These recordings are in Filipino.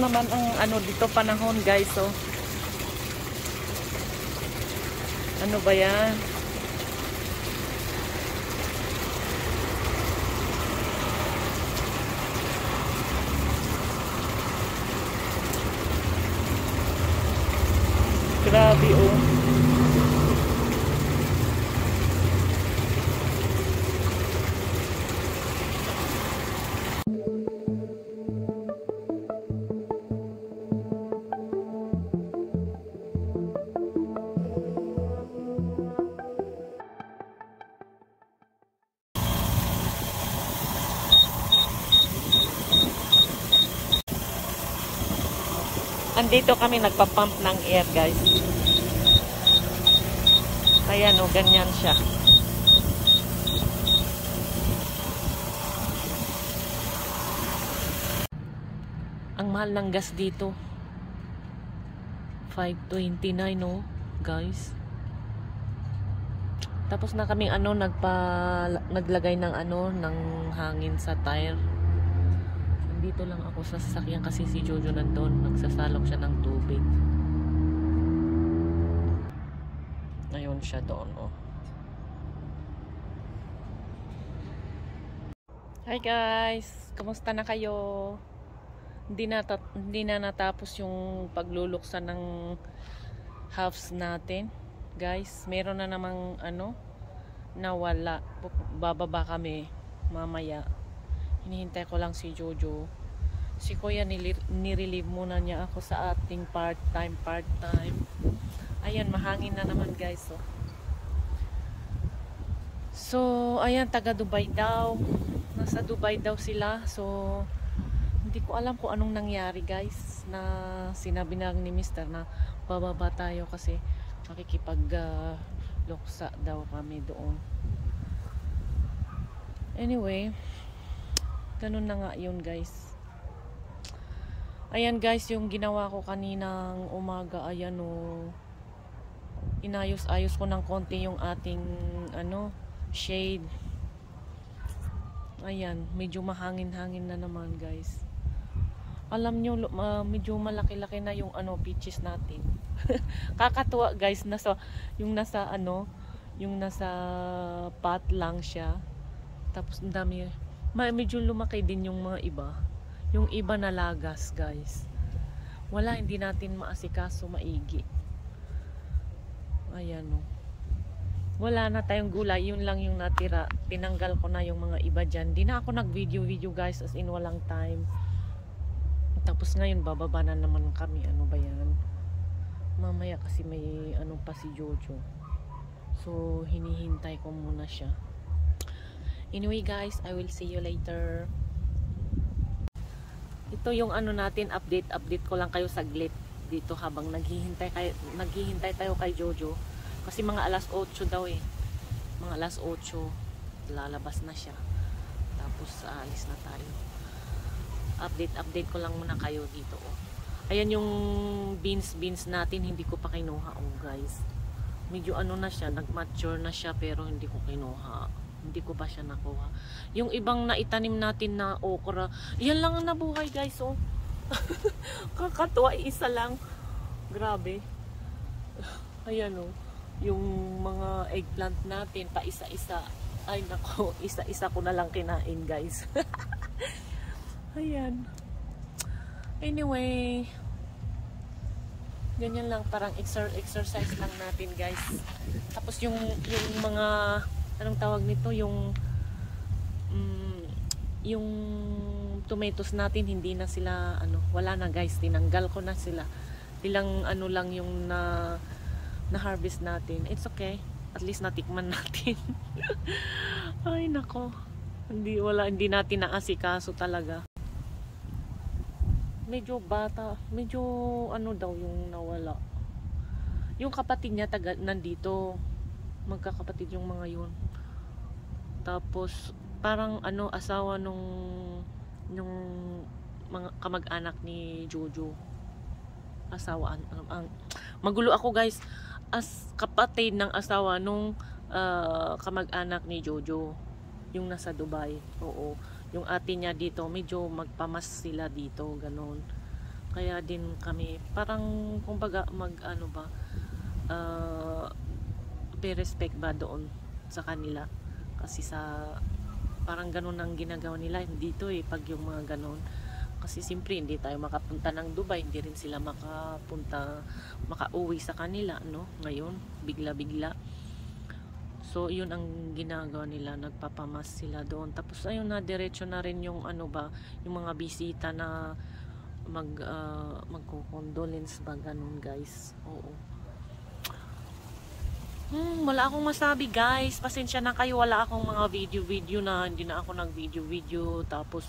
naman ang ano dito panahon guys, oh. Ano ba yan? Grabe, oh. Andito kami nagpa-pump ng air, guys. Ayan, oh, ganyan siya. Ang mahal ng gas dito. 5.29, oh, guys. Tapos na kaming ano, naglagay ng ano, ng hangin sa tire. Dito lang ako sa sasakyan kasi si Jojo nandun. Nagsasalok siya ng tubig. Ngayon siya doon, oh. Hi guys! Kamusta na kayo? Hindi na natapos yung pagluluksan ng halves natin. Guys, meron na namang ano, nawala. Bababa kami mamaya. Hinihintay ko lang si Jojo. Si Kuya nirelieve muna niya ako sa ating part-time. Ayan, mahangin na naman guys, oh. So, ayan, taga Dubai daw. Nasa Dubai daw sila. So, hindi ko alam kung anong nangyari guys. Na sinabi na ni Mr. na bababa tayo kasi makikipag-luksa daw kami doon. Anyway, ganun na nga yun guys. Ayan guys, yung ginawa ko kaninang umaga, ayan o. Inayos-ayos ko ng konti yung ating ano, shade. Ayan, medyo mahangin-hangin na naman guys. Alam nyo, medyo malaki-laki na yung ano, peaches natin. Kakatuwa guys, yung nasa pot lang siya. Tapos ang dami, medyo lumaki din yung mga iba. Yung iba na lagas guys. Wala, hindi natin maasikaso maigi. Ayan o. Wala na tayong gulay. Yun lang yung natira. Tinanggal ko na yung mga iba dyan. Di na ako nag-video guys, as in walang time. Tapos ngayon bababa na naman kami. Ano ba yan? Mamaya kasi may ano pa si Jojo. So hinihintay ko muna siya. Anyway guys, I will see you later. Ito yung ano natin, update ko lang kayo saglit dito habang naghihintay tayo kay Jojo. Kasi mga alas 8 daw eh. Mga alas 8 lalabas na siya. Tapos alis na tayo. Update ko lang muna kayo dito, oh. Ayan yung beans natin, hindi ko pa kinuha, oh guys. Medyo ano na siya, nag-mature na siya pero hindi ko kinuha. Hindi ko pa siya nakuha. Yung ibang naitanim natin na okra, yan lang ang nabuhay guys, oh. Kakatuwa, isa lang. Grabe. Ayan, oh. Yung mga eggplant natin, pa isa-isa. Ay nako, isa-isa ko na lang kinain guys. Ayan. Anyway, ganyan lang, parang exercise lang natin guys. Tapos yung mga anong tawag nito, yung tomatoes natin, hindi na sila ano, wala na guys, tinanggal ko na sila. Ilang ano lang yung na harvest natin. It's okay, at least natikman natin. Ay nako, hindi natin naasikaso talaga. Medyo bata, medyo ano daw yung nawala. Yung kapatid niya nandito, magkakapatid yung mga yun. Tapos parang ano, asawa nung mga kamag-anak ni Jojo. Asawaan, magulo ako guys. As kapatid ng asawa nung kamag-anak ni Jojo, yung nasa Dubai. Oo, yung ate niya dito, medyo magpamas sila dito, ganon. Kaya din kami parang kumbaga mag ano ba, pay respect ba doon sa kanila, kasi sa parang ganun ang ginagawa nila dito pag yung mga ganun. Kasi siyempre hindi tayo makapunta ng Dubai, hindi rin sila makauwi sa kanila, no? Ngayon, bigla-bigla. So, yun ang ginagawa nila, nagpapamas sila doon. Tapos ayun na, diretso na rin yung ano ba, yung mga bisita na magko-condolence ba, ganun guys. Oo. Wala akong masabi guys, pasensya na kayo, wala akong mga video na, hindi na ako nag video. Tapos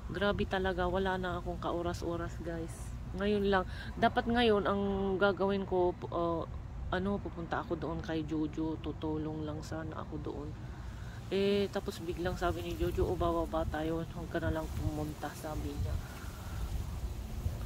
grabe talaga, wala na akong kaoras-oras guys. Ngayon lang, dapat ngayon ang gagawin ko, pupunta ako doon kay Jojo, tutulong lang sana ako doon. Tapos biglang sabi ni Jojo, bababa tayo, huwag ka na lang pumunta, sabi niya.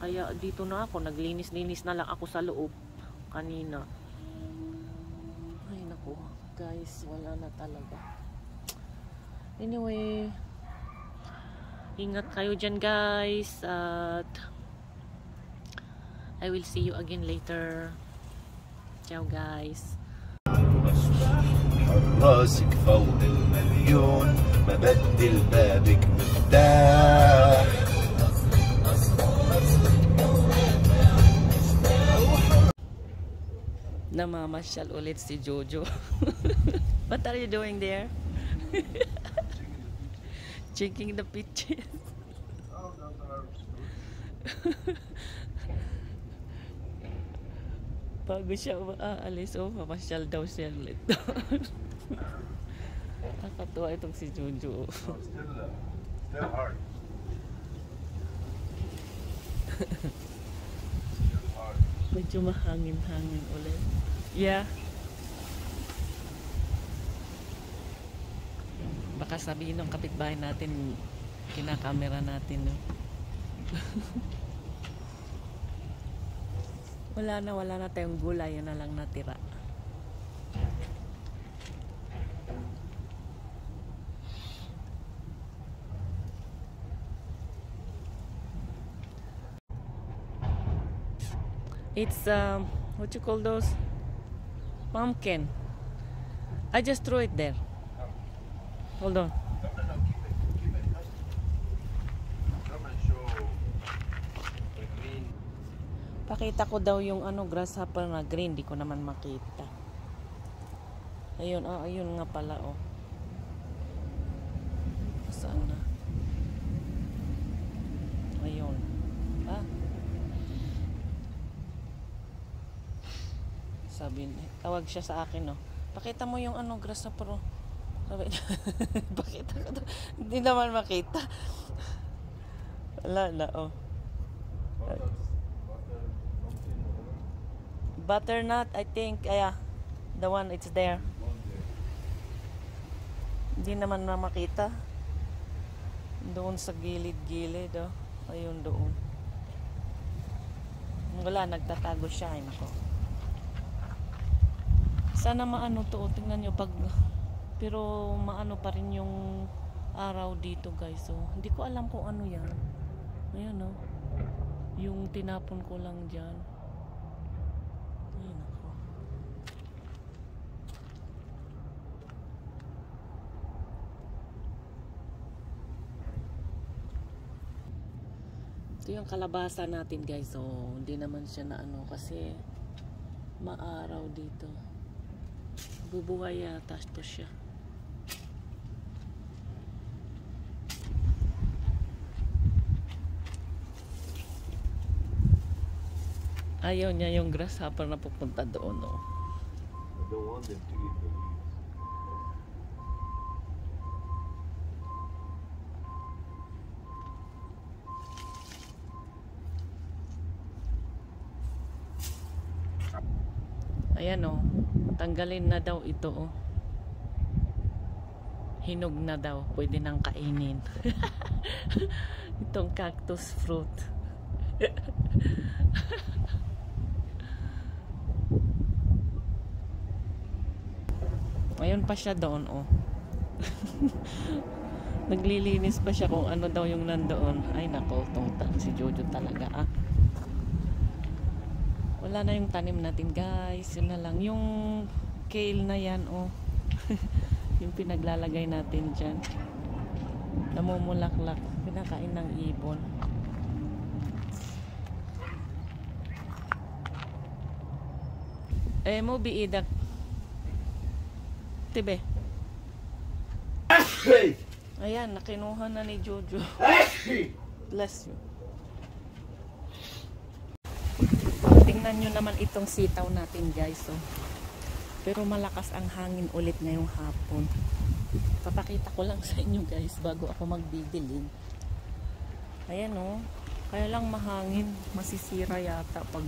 Kaya dito na ako, naglinis-linis na lang ako sa loob kanina. Ay naku guys, wala na talaga. Anyway, ingat kayo dyan guys, at I will see you again later. Ciao guys. راسك فوق المليون ببدل بابك مفتاح. Namamasyal ulit si Jojo. What are you doing there? Checking the pictures. Bago siya aalis, mamasyal daw siya ulit. Nakakatuwa itong si Jojo. Still hard. Medyo mahangin-hangin ulit. Yeah. Baka sabihin ng kapitbahay natin, kinakamera natin, no? wala na tayong gulay, yan na lang natira. It's what you call those? Pumpkin. I just threw it there. Hold on. No, keep it. Come and show the green. Pakita ko daw yung grasshopper na green, di ko naman makita. Ayun, ayun nga pala, Saan na? Ayun. Sabi, tawag siya sa akin, pakita mo yung grasshopper, sabi, pakita ko to. Hindi naman makita. Wala na, butternut, I think, the one it's there. Hindi naman na makita. Doon sa gilid-gilid, ayun doon. Wala, nagtatago siya, nako. Sana maano to, tingnan nyo pero maano pa rin yung araw dito guys, hindi ko alam kung ano yan. Ayan, yung tinapon ko lang dyan. Ayun ako. Ito yung kalabasa natin guys, hindi naman siya na kasi maaraw dito. Bubuhay yata to siya. Ayaw niya yung grasshopper na pupunta doon, I don't want them to eat the leaves. Ayan, tanggalin na daw ito, hinog na daw, pwede nang kainin. Itong cactus fruit. Ayun pa siya doon, Naglilinis pa siya kung ano daw yung nandoon. Ay nako, si Jojo talaga ah. Wala na yung tanim natin guys. Yun na lang. Yung kale na yan oh. Yung pinaglalagay natin dyan. Namumulaklak. Pinakain ng ibon. Mo biidak. Tibe. Ayan, nakinuha na ni Jojo. Bless you. Tingnan nyo naman itong sitaw natin guys. Oh. Pero malakas ang hangin ulit ngayong hapon. Papakita ko lang sa inyo guys bago ako magbibilin. Ayan oh. Kaya lang mahangin. Masisira yata pag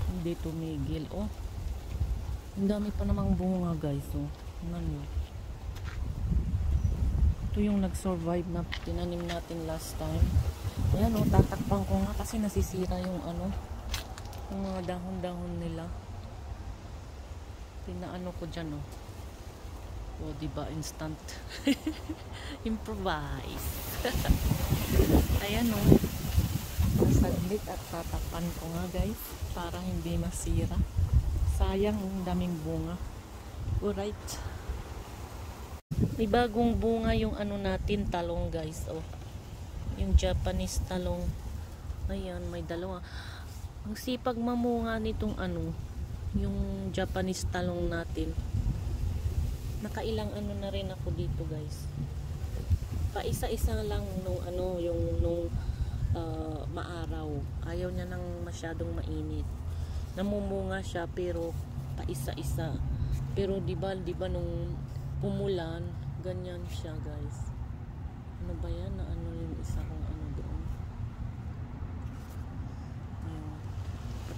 hindi tumigil. Oh. Ang dami pa namang bunga guys. Oh. Ano? Ito yung nag-survive na tinanim natin last time. Ayan oh. Tatakpang ko nga kasi nasisira yung ano. Yung mga dahon-dahon nila. Pinaano ko dyan oh. O diba instant. Improvise. Ayan oh. Saglit at tatakpan ko nga guys. Para hindi masira. Sayang ang daming bunga. Alright. May bagong bunga yung ano natin talong guys. Oh. Yung Japanese talong. Ayan may dalawa. Ang sipag mamunga nitong ano, yung Japanese talong natin. Nakailang ano na rin ako dito guys. Paisa-isa lang nung ano, yung nung maaraw. Ayaw niya nang masyadong mainit. Namumunga siya pero paisa-isa. Pero di ba nung pumulan, ganyan siya guys. Ano ba yan? Na ano yung isa kong ano doon?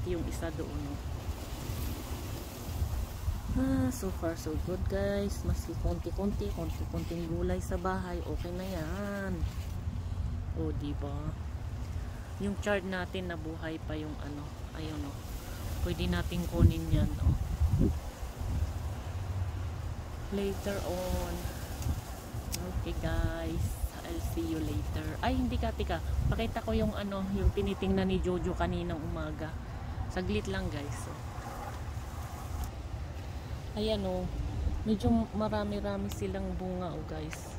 Yung isa doon so far so good guys. Maski konting gulay sa bahay, okay na yan. O diba yung chard natin nabuhay pa yung ano, ayun o, pwede natin kunin yan o. Later on. Okay guys, I'll see you later. Ay hindi ka, tika, pakita ko yung ano, yung tinitingnan ni Jojo kaninang umaga. Saglit lang guys. Ayan o. Medyo marami-rami silang bunga o guys.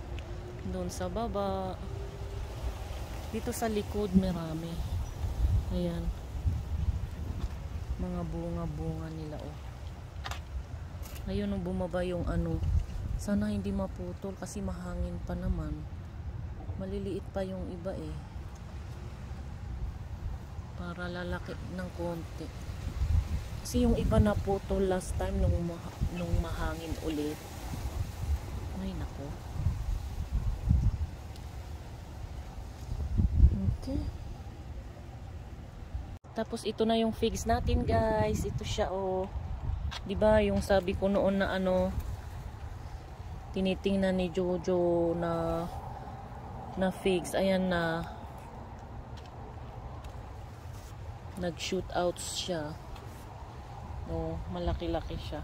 Doon sa baba. Dito sa likod marami. Ayan. Mga bunga-bunga nila o. Ayun o, bumaba yung ano. Sana hindi maputol kasi mahangin pa naman. Maliliit pa yung iba eh. Para lalaki ng konti. Kasi yung iba na putol last time nung mahangin ulit. Ay nako. Okay. Tapos ito na yung figs natin guys. Ito siya oh. 'Di ba yung sabi ko noon na ano, tinitingnan ni Jojo na figs. Ayan na. Nag-shoot out siya. No, malaki-laki siya.